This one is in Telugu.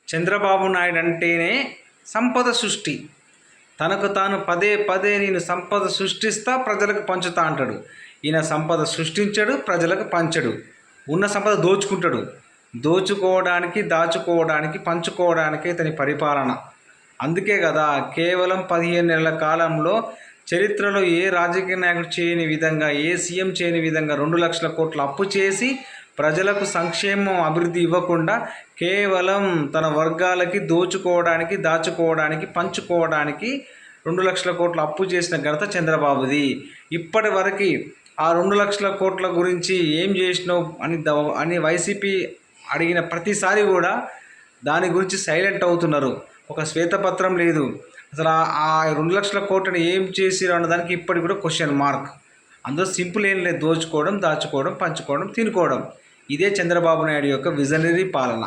చంద్రబాబు నాయుడు అంటేనే సంపద సృష్టి. తనకు తాను పదే పదే నేను సంపద సృష్టిస్తా, ప్రజలకు పంచుతా అంటాడు. ఈయన సంపద సృష్టించడు, ప్రజలకు పంచడు. ఉన్న సంపద దోచుకుంటాడు. దోచుకోవడానికి, దాచుకోవడానికి, పంచుకోవడానికే ఇతని పరిపాలన. అందుకే కదా కేవలం 15 నెలల కాలంలో చరిత్రలో ఏ రాజకీయ నాయకుడు చేయని విధంగా, ఏ సీఎం చేయని విధంగా 2 లక్షల కోట్ల అప్పు చేసి ప్రజలకు సంక్షేమం, అభివృద్ధి ఇవ్వకుండా కేవలం తన వర్గాలకి దోచుకోవడానికి, దాచుకోవడానికి, పంచుకోవడానికి 2 లక్షల కోట్ల అప్పు చేసిన ఘనత చంద్రబాబుది. ఇప్పటి వరకు ఆ 2 లక్షల కోట్ల గురించి ఏం చేసినావు అని వైసీపీ అడిగిన ప్రతిసారి కూడా దాని గురించి సైలెంట్ అవుతున్నారు. ఒక శ్వేతపత్రం లేదు. అసలు ఆ 2 లక్షల కోట్లను ఏం చేసిరు అన్నదానికి ఇప్పటికి కూడా క్వశ్చన్ మార్క్. అందులో సింపుల్ ఏం లేదు, దోచుకోవడం, దాచుకోవడం, పంచుకోవడం, తినుకోవడం. ఇదే చంద్రబాబు నాయుడు యొక్క విజనరీ పాలన.